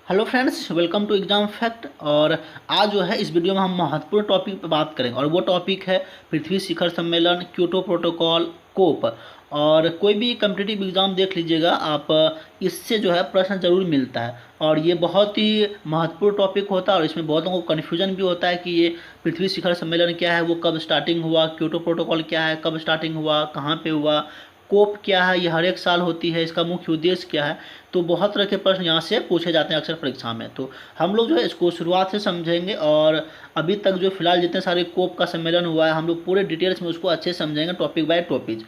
Hello friends, welcome to exam fact. और आज जो है इस वीडियो में हम महत्वपूर्ण टॉपिक पर बात करेंगे और वो टॉपिक है पृथ्वी शिखर सम्मेलन, क्योटो प्रोटोकॉल, कोप। और कोई भी कम्पिटिटिव एग्जाम देख लीजिएगा आप, इससे जो है प्रश्न जरूर मिलता है और ये बहुत ही महत्वपूर्ण टॉपिक होता है और इसमें बहुत लोगों को कन्फ्यूजन भी होता है कि ये पृथ्वी शिखर सम्मेलन क्या है, वो कब स्टार्टिंग हुआ, क्योटो प्रोटोकॉल क्या है, कब स्टार्टिंग हुआ, कहाँ पे हुआ, कोप क्या है, ये हर एक साल होती है, इसका मुख्य उद्देश्य क्या है। तो बहुत तरह के प्रश्न यहाँ से पूछे जाते हैं अक्सर परीक्षा में। तो हम लोग जो है इसको शुरुआत से समझेंगे और अभी तक जो फिलहाल जितने सारे कोप का सम्मेलन हुआ है हम लोग पूरे डिटेल्स में उसको अच्छे से समझेंगे, टॉपिक बाय टॉपिक।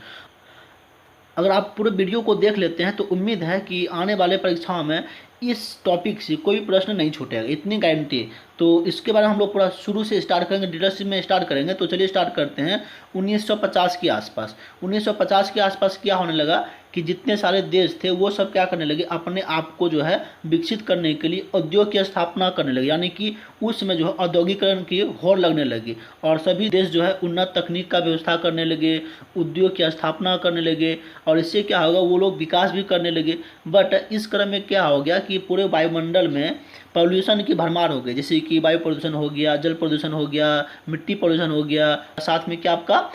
अगर आप पूरे वीडियो को देख लेते हैं तो उम्मीद है कि आने वाले परीक्षाओं में इस टॉपिक से कोई भी प्रश्न नहीं छूटेगा, इतनी गारंटी है। तो इसके बारे में हम लोग पूरा शुरू से स्टार्ट करेंगे, डिटेल्स में स्टार्ट करेंगे। तो चलिए स्टार्ट करते हैं 1950 के आसपास। 1950 के आसपास क्या होने लगा कि जितने सारे देश थे वो सब क्या करने लगे, अपने आप को जो है विकसित करने के लिए उद्योग की स्थापना करने लगे, यानी कि उस समय जो है औद्योगिकरण की होड़ लगने लगी और सभी देश जो है उन्नत तकनीक का व्यवस्था करने लगे, उद्योग की स्थापना करने लगे और इससे क्या होगा, वो लोग विकास भी करने लगे। बट इस क्रम में क्या हो गया कि पूरे वायुमंडल में पॉल्यूशन की भरमार हो गई, जैसे कि वायु प्रदूषण हो गया, जल प्रदूषण हो गया, मिट्टी प्रदूषण हो गया, साथ में क्या आपका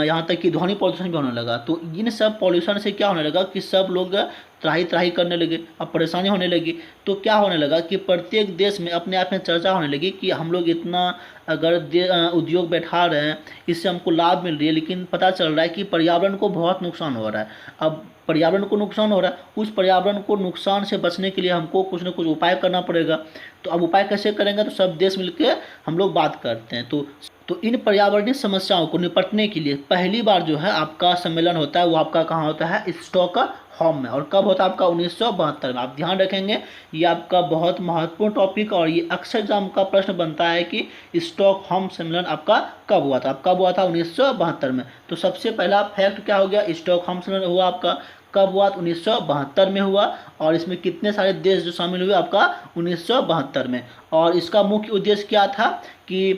यहाँ तक कि ध्वनि प्रदूषण भी होने लगा। तो इन सब पॉल्यूशन से क्या होने लगा कि सब लोग त्राही त्राही करने लगे, अब परेशानी होने लगी। तो क्या होने लगा कि प्रत्येक देश में अपने आप में चर्चा होने लगी कि हम लोग इतना अगर उद्योग बैठा रहे हैं, इससे हमको लाभ मिल रही है, लेकिन पता चल रहा है कि पर्यावरण को बहुत नुकसान हो रहा है। अब पर्यावरण को नुकसान हो रहा है, उस पर्यावरण को नुकसान से बचने के लिए हमको कुछ ना कुछ उपाय करना पड़ेगा। तो अब उपाय कैसे करेंगे, तो सब देश मिलकर हम लोग बात करते हैं। तो इन पर्यावरणीय समस्याओं को निपटने के लिए पहली बार जो है आपका सम्मेलन होता है, वो आपका कहाँ होता है, स्टॉकहोम में। और कब होता है आपका, 1972 में। आप ध्यान रखेंगे, ये आपका बहुत महत्वपूर्ण टॉपिक और ये अक्सर एग्जाम का प्रश्न बनता है कि स्टॉकहोम सम्मेलन आपका कब हुआ था। अब कब हुआ था, 1972 में। तो सबसे पहला फैक्ट क्या हो गया, स्टॉकहोम सम्मेलन हुआ आपका कब हुआ, 1972 में हुआ। और इसमें कितने सारे देश जो शामिल हुए आपका, 1972 में। और इसका मुख्य उद्देश्य क्या था कि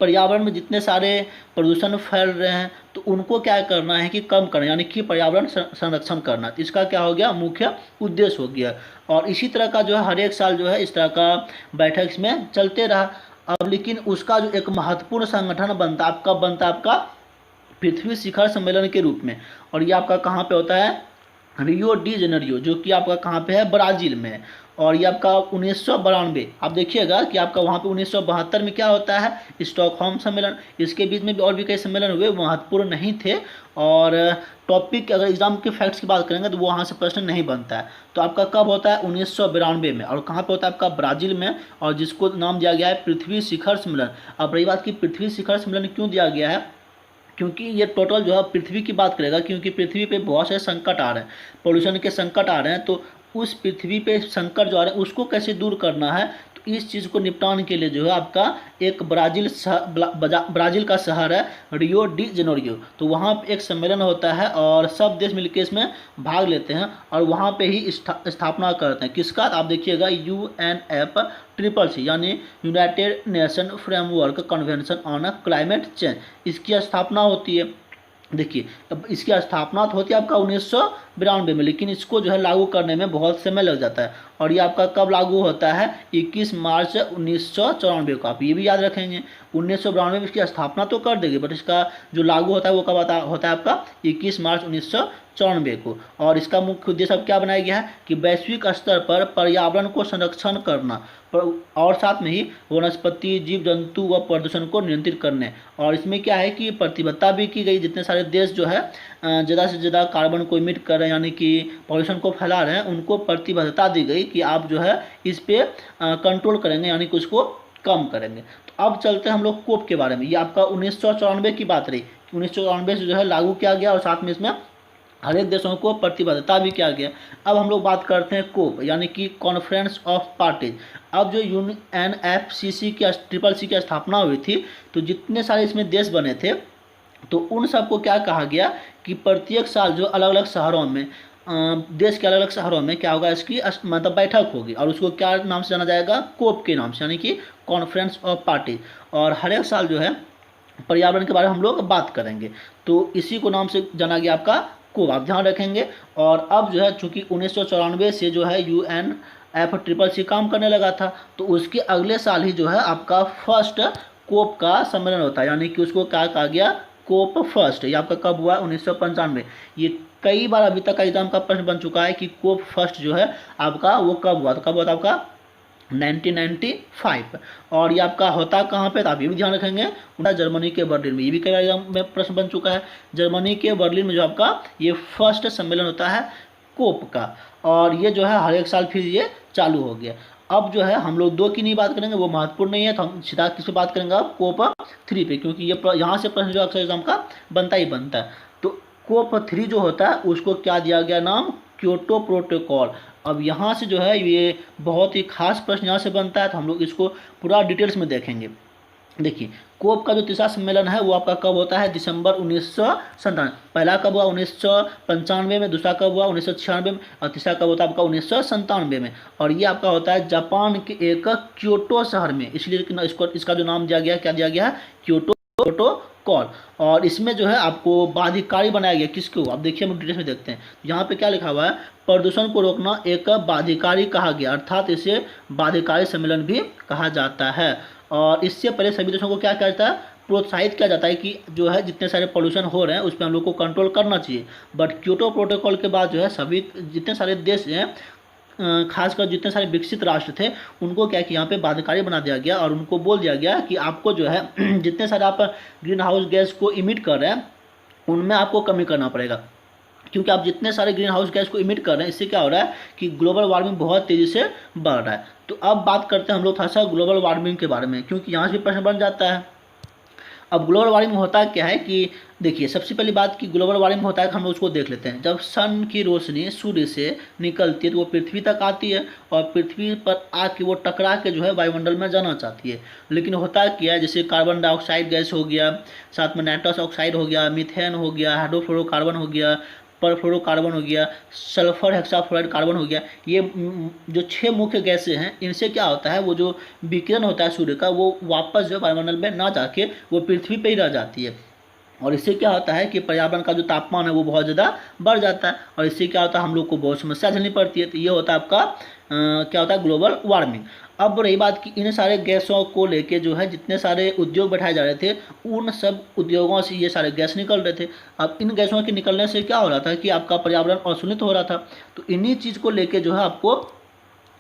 पर्यावरण में जितने सारे प्रदूषण फैल रहे हैं तो उनको क्या करना है कि कम करना, यानी कि पर्यावरण संरक्षण करना। तो इसका क्या हो गया, मुख्य उद्देश्य हो गया। और इसी तरह का जो है हर एक साल जो है इस तरह का बैठक इसमें चलते रहा। अब लेकिन उसका जो एक महत्वपूर्ण संगठन बनता आपका पृथ्वी शिखर सम्मेलन के रूप में। और ये आपका कहाँ पे होता है, रियो डी जेनेरियो, जो कि आपका कहाँ पे है, ब्राज़ील में। और ये आपका 1992, आप देखिएगा कि आपका वहाँ पे 1972 में क्या होता है, स्टॉकहोम सम्मेलन। इसके बीच में भी और भी कई सम्मेलन हुए, वो महत्वपूर्ण नहीं थे। और टॉपिक अगर एग्जाम के फैक्ट्स की बात करेंगे तो वो वहाँ से प्रश्न नहीं बनता है। तो आपका कब होता है, 1992 में। और कहाँ पे होता है आपका, ब्राज़ील में। और जिसको नाम दिया गया है पृथ्वी शिखर सम्मेलन। अब रही बात की पृथ्वी शिखर सम्मेलन क्यों दिया गया है, क्योंकि ये टोटल जो है पृथ्वी की बात करेगा, क्योंकि पृथ्वी पे बहुत से संकट आ रहे हैं, पोल्यूशन के संकट आ रहे हैं। तो उस पृथ्वी पे संकट जो आ रहे हैं उसको कैसे दूर करना है, तो इस चीज़ को निपटाने के लिए जो है आपका एक ब्राज़ील का शहर है, रियो डी जेनेरियो। तो वहाँ पे एक सम्मेलन होता है और सब देश मिलकर इसमें भाग लेते हैं और वहाँ पे ही स्थापना करते हैं। किसका, आप देखिएगा, UNFCCC, यानी United nation framework convention on climate change, इसकी स्थापना होती है। देखिए, अब इसकी स्थापना तो होती है आपका 1992 में, लेकिन इसको जो है लागू करने में बहुत समय लग जाता है। और ये आपका कब लागू होता है, 21 मार्च 1994 को। आप ये भी याद रखेंगे, 1992 में इसकी स्थापना तो कर देगी, बट इसका जो लागू होता है वो कब होता है आपका, 21 मार्च 1994 को। और इसका मुख्य उद्देश्य अब क्या बनाया गया है कि वैश्विक स्तर पर पर्यावरण को संरक्षण करना और साथ में ही वनस्पति, जीव जंतु व प्रदूषण को नियंत्रित करने। और इसमें क्या है कि प्रतिबद्धता भी की गई, जितने सारे देश जो है ज़्यादा से ज़्यादा कार्बन को इमिट कर रहे हैं, यानी कि पॉल्यूशन को फैला रहे हैं, उनको प्रतिबद्धता दी गई कि आप जो है इस पे कंट्रोल करेंगे, यानी कि उसको कम करेंगे। तो अब चलते हैं हम लोग कोप के बारे में। ये आपका 1994 की बात रही, 1994 से जो है लागू किया गया और साथ में इसमें हर एक देशों को प्रतिबद्धता भी किया गया। अब हम लोग बात करते हैं कोप, यानी कि कॉन्फ्रेंस ऑफ पार्टीज। अब जो UNFCCC की स्थापना हुई थी, तो जितने सारे इसमें देश बने थे तो उन सबको क्या कहा गया कि प्रत्येक साल जो अलग अलग शहरों में देश के अलग अलग शहरों में क्या होगा, इसकी मतलब बैठक होगी और उसको क्या नाम से जाना जाएगा, कोप के नाम से, यानी कि कॉन्फ्रेंस ऑफ पार्टी। और हर एक साल जो है पर्यावरण के बारे में हम लोग बात करेंगे, तो इसी को नाम से जाना गया आपका कोप। आप ध्यान रखेंगे। और अब जो है चूंकि 1994 से जो है FCCC काम करने लगा था, तो उसके अगले साल ही जो है आपका फर्स्ट कोप का सम्मेलन होता है, यानी कि उसको क्या कहा गया, कोप फर्स्ट। ये आपका कब हुआ, 1995। ये कई बार अभी तक का एग्जाम का प्रश्न बन चुका है कि कोप फर्स्ट जो है आपका वो कब हुआ, तो कब हुआ था आपका 1995। और ये आपका होता कहाँ पे, तो आप ये भी ध्यान रखेंगे जर्मनी के बर्लिन में। ये भी कई बार एग्जाम में प्रश्न बन चुका है, जर्मनी के बर्लिन में जो आपका ये फर्स्ट सम्मेलन होता है कोप का, और ये जो है हर एक साल फिर ये चालू हो गया। अब जो है हम लोग 2 की नहीं बात करेंगे, वो महत्वपूर्ण नहीं है, तो हम सीधा किस पे बात करेंगे, अब कोप 3 पे, क्योंकि ये यहाँ से प्रश्न जो अक्सर एग्जाम का बनता ही बनता है। तो कोप 3 जो होता है उसको क्या दिया गया नाम, क्योटो प्रोटोकॉल। अब यहाँ से जो है ये बहुत ही खास प्रश्न यहाँ से बनता है, तो हम लोग इसको पूरा डिटेल्स में देखेंगे। देखिए, कोप का जो तीसरा सम्मेलन है वो आपका कब होता है, दिसंबर 1997। पहला कब हुआ 1995 में, दूसरा कब हुआ 1996 में, और तीसरा कब होता है आपका 1997 में। और ये आपका होता है जापान के एक क्योटो शहर में, इसलिए इसको इसका जो नाम दिया गया, क्या दिया गया है, क्योटो प्रोटोकॉल। और इसमें जो है आपको बाध्यकारी बनाया गया, किसको, आप देखिए हम डिटेल्स में देखते हैं। यहाँ पे क्या लिखा हुआ है, प्रदूषण को रोकना एक बाध्यकारी कहा गया, अर्थात इसे बाध्यकारी सम्मेलन भी कहा जाता है। और इससे पहले सभी देशों को क्या करता है, प्रोत्साहित किया जाता है कि जो है जितने सारे पोल्यूशन हो रहे हैं उस पर हम लोग को कंट्रोल करना चाहिए। बट क्योटो प्रोटोकॉल के बाद जो है सभी जितने सारे देश हैं, खासकर जितने सारे विकसित राष्ट्र थे, उनको क्या कि यहाँ पे बाध्यकारी बना दिया गया, और उनको बोल दिया गया कि आपको जो है जितने सारे आप ग्रीन हाउस गैस को इमिट कर रहे हैं उनमें आपको कमी करना पड़ेगा, क्योंकि आप जितने सारे ग्रीन हाउस गैस को इमिट कर रहे हैं इससे क्या हो रहा है कि ग्लोबल वार्मिंग बहुत तेज़ी से बढ़ रहा है। तो अब बात करते हैं हम लोग थोड़ा सा ग्लोबल वार्मिंग के बारे में, क्योंकि यहाँ से प्रश्न बन जाता है। अब ग्लोबल वार्मिंग होता क्या है कि देखिए, सबसे पहली बात कि ग्लोबल वार्मिंग होता है, हम लोग उसको देख लेते हैं। जब सन की रोशनी सूर्य से निकलती है तो वो पृथ्वी तक आती है, और पृथ्वी पर आके वो टकरा के जो है वायुमंडल में जाना चाहती है। लेकिन होता क्या है, जैसे कार्बन डाइऑक्साइड गैस हो गया, साथ में नाइट्रस ऑक्साइड हो गया, मीथेन हो गया, हाइड्रोफ्लोरोकार्बन हो गया, परफ्लोरोकार्बन हो गया, सल्फर हेक्साफ्लोराइड कार्बन हो गया, ये जो 6 मुख्य गैसें हैं, इनसे क्या होता है, वो जो विकिरण होता है सूर्य का, वो वापस जो वायुमंडल में ना जाके वो पृथ्वी पे ही रह जाती है। और इससे क्या होता है कि पर्यावरण का जो तापमान है वो बहुत ज़्यादा बढ़ जाता है, और इससे क्या होता है, हम लोग को बहुत समस्या झेलनी पड़ती है। तो ये होता है आपका क्या होता है, ग्लोबल वार्मिंग। अब रही बात कि इन सारे गैसों को लेके जो है जितने सारे उद्योग बैठाए जा रहे थे, उन सब उद्योगों से ये सारे गैस निकल रहे थे। अब इन गैसों के निकलने से क्या हो रहा था कि आपका पर्यावरण असुलित हो रहा था। तो इन्हीं चीज़ को लेके जो है आपको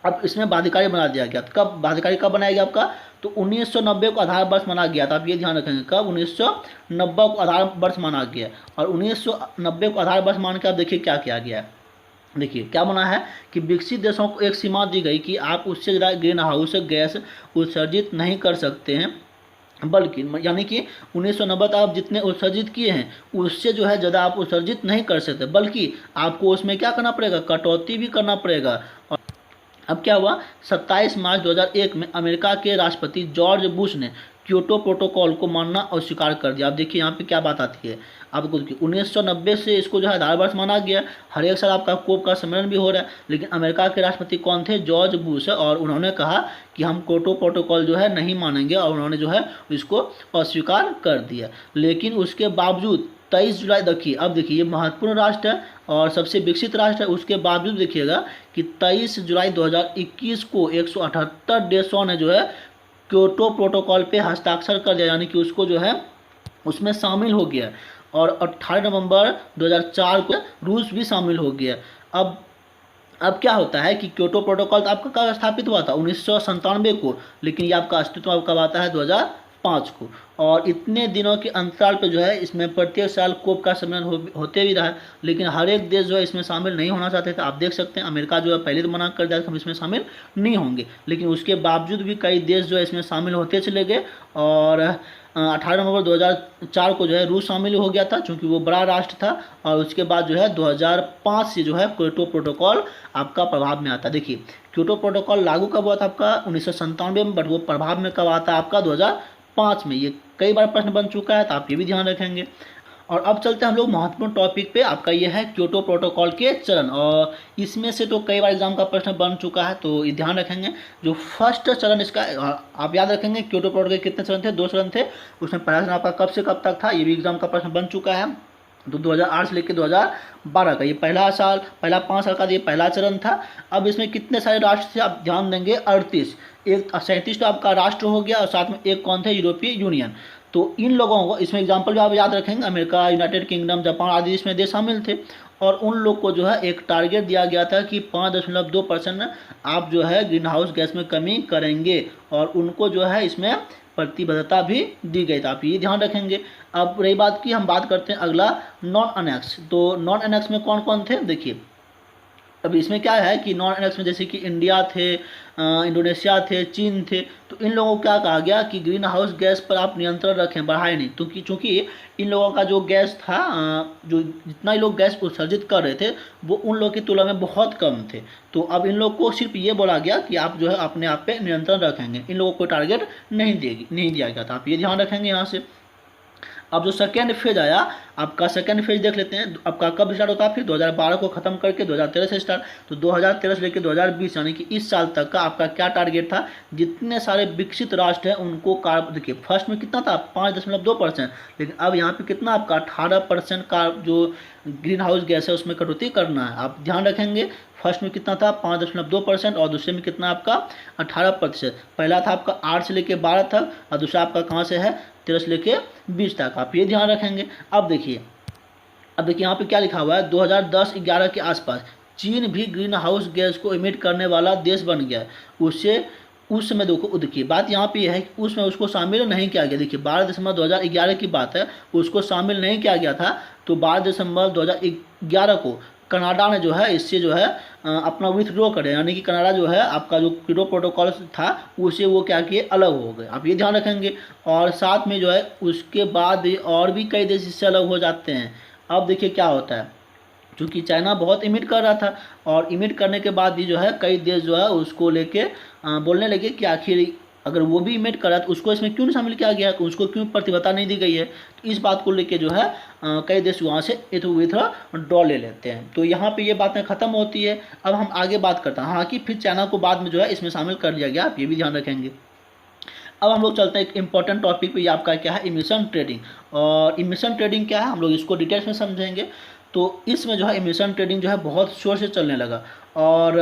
अब इसमें बाध्यकारी बना दिया गया। कब बाध्यकारी कब बनाया गया आपका, तो 1990 को आधार वर्ष माना गया था। आप ये ध्यान रखेंगे, कब 1990 को आधार वर्ष माना गया, और 1990 को आधार वर्ष मान के आप देखिए क्या किया गया है। देखिए क्या बना है कि विकसित देशों को एक सीमा दी गई कि आप उससे ज़्यादा ग्रीन हाउस गैस उत्सर्जित नहीं कर सकते हैं, बल्कि यानी कि 1990 तक आप जितने उत्सर्जित किए हैं उससे जो है ज़्यादा आप उत्सर्जित नहीं कर सकते, बल्कि आपको उसमें क्या करना पड़ेगा, कटौती भी करना पड़ेगा। और अब क्या हुआ, 27 मार्च 2001 में अमेरिका के राष्ट्रपति जॉर्ज बुश ने क्योटो प्रोटोकॉल को मानना अस्वीकार कर दिया। अब देखिए यहाँ पे क्या बात आती है आपको, 1990 से इसको जो है आधार वर्ष माना गया, हर एक साल आपका कोप का सम्मेलन भी हो रहा है। लेकिन अमेरिका के राष्ट्रपति कौन थे, जॉर्ज बुश, और उन्होंने कहा कि हम क्योटो प्रोटोकॉल जो है नहीं मानेंगे, और उन्होंने जो है इसको अस्वीकार कर दिया। लेकिन उसके बावजूद 23 जुलाई, देखिए अब देखिए ये महत्वपूर्ण राष्ट्र है और सबसे विकसित राष्ट्र है, उसके बावजूद देखिएगा कि 23 जुलाई 2021 को 178 देशों ने जो है क्योटो प्रोटोकॉल पे हस्ताक्षर कर दिया, यानी कि उसको जो है उसमें शामिल हो गया। और 18 नवंबर 2004 को रूस भी शामिल हो गया। अब क्या होता है कि क्योटो प्रोटोकॉल आपका कब स्थापित हुआ था, 1997 को, लेकिन ये आपका अस्तित्व कब आता है, 2005 को। और इतने दिनों के अंतराल पे जो है इसमें प्रत्येक साल कोप का सम्मेलन होते भी रहा, लेकिन हर एक देश जो है इसमें शामिल नहीं होना चाहते थे। आप देख सकते हैं अमेरिका जो है पहले तो मना कर दिया था हम इसमें शामिल नहीं होंगे, लेकिन उसके बावजूद भी कई देश जो है इसमें शामिल होते चले गए। और 18 नवंबर 2004 को जो है रूस शामिल हो गया था, चूँकि वो बड़ा राष्ट्र था। और उसके बाद जो है 2005 से जो है क्योटो प्रोटोकॉल आपका प्रभाव में आता है। देखिए क्योटो प्रोटोकॉल लागू कब हुआ था आपका 1997 में, बट वो प्रभाव में कब आता है आपका 2005 में। ये कई बार प्रश्न बन चुका है, तो आप ये भी ध्यान रखेंगे। और अब चलते हैं हम लोग महत्वपूर्ण टॉपिक पे, आपका ये है क्योटो प्रोटोकॉल के चरण। और इसमें से तो कई बार एग्जाम का प्रश्न बन चुका है, तो ये ध्यान रखेंगे। जो फर्स्ट चरण इसका आप याद रखेंगे, क्योटो प्रोटोकॉल के कितने चरण थे, 2 चरण थे। उसमें पहला चरण आपका कब से कब तक था, ये भी एग्जाम का प्रश्न बन चुका है। तो 2008 से लेकर 2012 का ये पहला 5 साल का ये पहला चरण था। अब इसमें कितने सारे राष्ट्र थे आप ध्यान देंगे, 38। एक 37 तो आपका राष्ट्र हो गया और साथ में एक कौन थे, यूरोपीय यूनियन। तो इन लोगों को इसमें एग्जाम्पल भी आप याद रखेंगे, अमेरिका, यूनाइटेड किंगडम, जापान आदि इसमें देश शामिल थे। और उन लोग को जो है एक टारगेट दिया गया था कि 5.2% आप जो है ग्रीन हाउस गैस में कमी करेंगे, और उनको जो है इसमें प्रतिबद्धता भी दी गई थी, आप ये ध्यान रखेंगे। अब रही बात की हम बात करते हैं अगला नॉन अनेक्स। तो नॉन अनेक्स में कौन कौन थे देखिए। अब इसमें क्या है कि नॉन अनेक्स में जैसे कि इंडिया थे, इंडोनेशिया थे, चीन थे। तो इन लोगों को क्या कहा गया कि ग्रीन हाउस गैस पर आप नियंत्रण रखें, बढ़ाएं नहीं, क्योंकि चूंकि इन लोगों का जो गैस था, जो जितना ही लोग गैस उत्सर्जित कर रहे थे वो उन लोगों की तुलना में बहुत कम थे। तो अब इन लोग को सिर्फ ये बोला गया कि आप जो है अपने आप पे नियंत्रण रखेंगे, इन लोगों को टारगेट नहीं दिया गया था, आप ये ध्यान रखेंगे यहाँ से। अब जो सेकेंड फेज आया, आपका सेकेंड फेज देख लेते हैं। आपका कब स्टार्ट होता है, फिर 2012 को खत्म करके 2013 से स्टार्ट। तो 2013 से लेकर 2020 यानी कि इस साल तक का आपका क्या टारगेट था, जितने सारे विकसित राष्ट्र हैं उनको देखिए फर्स्ट में कितना था 5.2%, लेकिन अब यहाँ पे कितना आपका 18% का जो ग्रीन हाउस गैस है उसमें कटौती करना है, आप ध्यान रखेंगे। फर्स्ट में कितना था 5.2% और दूसरे में कितना आपका 18%। पहला था आपका 8 से लेकर 12 तक और दूसरा आपका कहाँ से है 13 से लेकर 20 तक, आप ये ध्यान रखेंगे। अब देखिए यहाँ पे क्या लिखा हुआ है, 2010-11 के आसपास चीन भी ग्रीन हाउस गैस को इमिट करने वाला देश बन गया है। उससे उस समय देखिए बात यहाँ पे यह है कि उसमें उसको शामिल नहीं किया गया। देखिए 12 दिसंबर 2011 की बात है, उसको शामिल नहीं किया गया था। तो 12 दिसंबर 2011 को कनाडा ने जो है इससे जो है अपना विथड्रॉ करे, यानी कि कनाडा जो है आपका जो क्योटो प्रोटोकॉल था उससे वो क्या किए, अलग हो गए, आप ये ध्यान रखेंगे। और साथ में जो है उसके बाद और भी कई देश इससे अलग हो जाते हैं। अब देखिए क्या होता है, क्योंकि चाइना बहुत इमिट कर रहा था और इमिट करने के बाद भी जो है कई देश जो है उसको लेके बोलने लगे कि आखिर अगर वो भी इमिट कर रहा है तो उसको इसमें क्यों नहीं शामिल किया गया, उसको क्यों प्रतिबद्धता नहीं दी गई है। तो इस बात को लेके जो है कई देश वहाँ से विथड्रॉ ले लेते हैं। तो यहाँ पे ये बातें खत्म होती है। अब हम आगे बात करते हैं, हाँ कि फिर चाइना को बाद में जो है इसमें शामिल कर लिया गया, आप ये भी ध्यान रखेंगे। अब हम लोग चलते हैं एक इंपॉर्टेंट टॉपिक पे, ये आपका क्या है इमिशन ट्रेडिंग। और इमिशन ट्रेडिंग क्या है हम लोग इसको डिटेल्स में समझेंगे। तो इसमें जो है इमिशन ट्रेडिंग जो है बहुत शोर से चलने लगा। और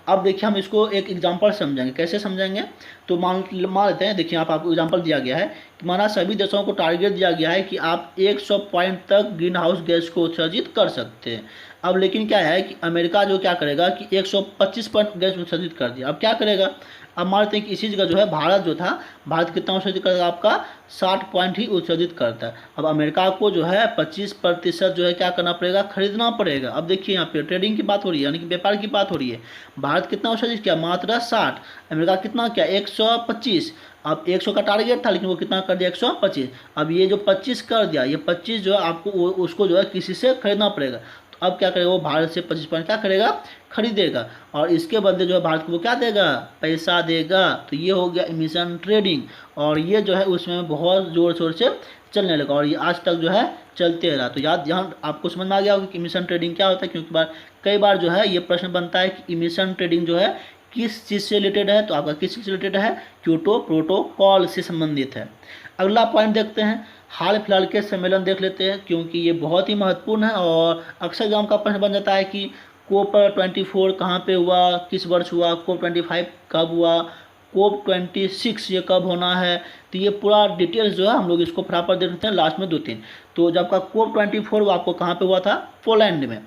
अब देखिए हम इसको एक एग्जांपल समझेंगे, कैसे समझेंगे। तो मान लेते हैं, देखिए आपको एग्जांपल दिया गया है कि माना सभी देशों को टारगेट दिया गया है कि आप 100 पॉइंट तक ग्रीन हाउस गैस को उत्सर्जित कर सकते हैं। अब लेकिन क्या है कि अमेरिका जो क्या करेगा कि 125 पॉइंट गैस उत्सर्जित कर दिया। अब क्या करेगा, अब मानते हैं कि इसी जगह जो है भारत जो था, भारत कितना उत्सर्जित करता है आपका 60 पॉइंट ही उत्सर्जित करता है। अब अमेरिका को जो है 25% जो है क्या करना पड़ेगा, खरीदना पड़ेगा। अब देखिए यहाँ पे ट्रेडिंग की बात हो रही है, यानी कि व्यापार की बात हो रही है। भारत कितना उत्सर्जित किया, मात्र 60, अमेरिका कितना क्या 125। अब 100 का टारगेट था लेकिन वो कितना कर दिया 125। अब ये जो 25 कर दिया, ये 25 जो है आपको उसको जो है किसी से खरीदना पड़ेगा। अब क्या करेगा वो भारत से 25 पॉइंट क्या करेगा, खरीदेगा, और इसके बदले जो है भारत को वो क्या देगा, पैसा देगा। तो ये हो गया इमिशन ट्रेडिंग, और ये जो है उसमें बहुत ज़ोर शोर से चलने लगा और ये आज तक जो है चलते रहा। तो यहाँ आपको समझ में आ गया होगा कि इमिशन ट्रेडिंग क्या होता है, क्योंकि कई बार जो है ये प्रश्न बनता है कि इमिशन ट्रेडिंग जो है किस चीज़ से रिलेटेड है। तो आपका किस चीज़ से रिलेटेड है, क्योटो प्रोटोकॉल से संबंधित है। अगला पॉइंट देखते हैं, हाल फिलहाल के सम्मेलन देख लेते हैं, क्योंकि ये बहुत ही महत्वपूर्ण है और अक्सर एग्जाम का प्रश्न बन जाता है कि कोप 24 कहाँ पे हुआ, किस वर्ष हुआ, कोप 25 कब हुआ, कोप 26 ये कब होना है। तो ये पूरा डिटेल्स जो है हम लोग इसको फटाफट देख लेते हैं, लास्ट में 2-3। तो जब आपका कोप 24 वो आपको कहाँ पे हुआ था, पोलैंड में।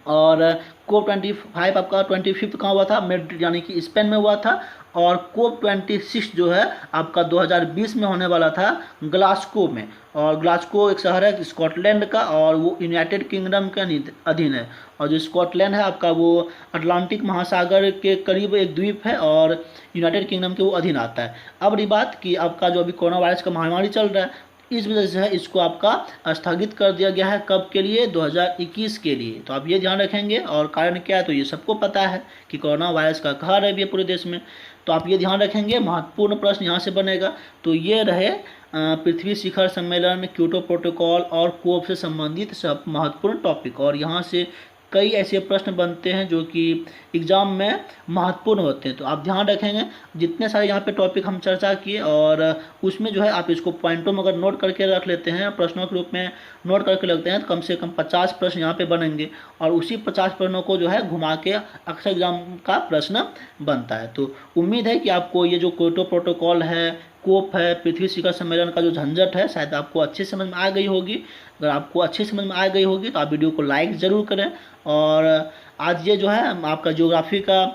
और कोप 25 आपका 25 कहाँ हुआ था, मैड्रिड यानी कि स्पेन में हुआ था। और कोप 26 जो है आपका 2020 में होने वाला था ग्लासगो में। और ग्लासगो एक शहर है स्कॉटलैंड का और वो यूनाइटेड किंगडम के अधीन है। और जो स्कॉटलैंड है आपका वो अटलांटिक महासागर के करीब एक द्वीप है और यूनाइटेड किंगडम के वो अधीन आता है। अब रही बात कि आपका जो अभी कोरोना वायरस का महामारी चल रहा है, इस वजह से है इसको आपका स्थगित कर दिया गया है। कब के लिए, 2021 के लिए। तो आप ये ध्यान रखेंगे। और कारण क्या है, तो ये सबको पता है कि कोरोना वायरस का कहर है अभी पूरे देश में। तो आप ये ध्यान रखेंगे, महत्वपूर्ण प्रश्न यहाँ से बनेगा। तो ये रहे पृथ्वी शिखर सम्मेलन, क्योटो प्रोटोकॉल और कोप से संबंधित सब महत्वपूर्ण टॉपिक। और यहाँ से कई ऐसे प्रश्न बनते हैं जो कि एग्ज़ाम में महत्वपूर्ण होते हैं। तो आप ध्यान रखेंगे जितने सारे यहाँ पे टॉपिक हम चर्चा किए, और उसमें जो है आप इसको पॉइंटों में अगर नोट करके रख लेते हैं, प्रश्नों के रूप में नोट करके रखते हैं, तो कम से कम 50 प्रश्न यहाँ पे बनेंगे, और उसी 50 प्रश्नों को जो है घुमा के अक्सर एग्जाम का प्रश्न बनता है। तो उम्मीद है कि आपको ये जो क्योटो प्रोटोकॉल है, कोप है, पृथ्वी शिखर सम्मेलन का जो झंझट है, शायद आपको अच्छे समझ में आ गई होगी। अगर आपको अच्छे समझ में आ गई होगी तो आप वीडियो को लाइक ज़रूर करें। और आज ये जो है आपका ज्योग्राफी का,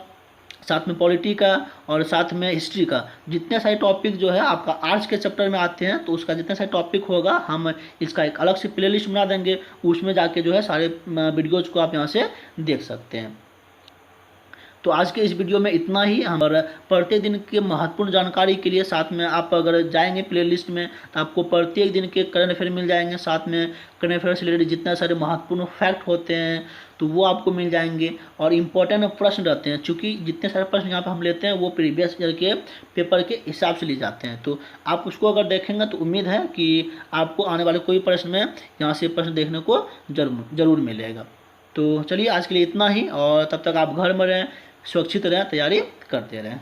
साथ में पॉलिटी का और साथ में हिस्ट्री का, जितने सारे टॉपिक जो है आपका आर्ट्स के चैप्टर में आते हैं, तो उसका जितने सारे टॉपिक होगा हम इसका एक अलग से प्लेलिस्ट बना देंगे, उसमें जाके जो है सारे वीडियोज़ को आप यहाँ से देख सकते हैं। तो आज के इस वीडियो में इतना ही। और प्रत्येक दिन के महत्वपूर्ण जानकारी के लिए साथ में आप अगर जाएंगे प्लेलिस्ट में तो आपको प्रत्येक दिन के करंट अफेयर मिल जाएंगे, साथ में करंट अफेयर से रिलेटेड जितने सारे महत्वपूर्ण फैक्ट होते हैं तो वो आपको मिल जाएंगे, और इम्पोर्टेंट प्रश्न रहते हैं, चूँकि जितने सारे प्रश्न यहाँ पर हम लेते हैं वो प्रीवियस ईयर के पेपर के हिसाब से लिए जाते हैं। तो आप उसको अगर देखेंगे तो उम्मीद है कि आपको आने वाले कोई प्रश्न में यहाँ से प्रश्न देखने को जरूर मिलेगा। तो चलिए आज के लिए इतना ही, और तब तक आप घर में रहें, सुरक्षित रहें, तैयारी करते रहें।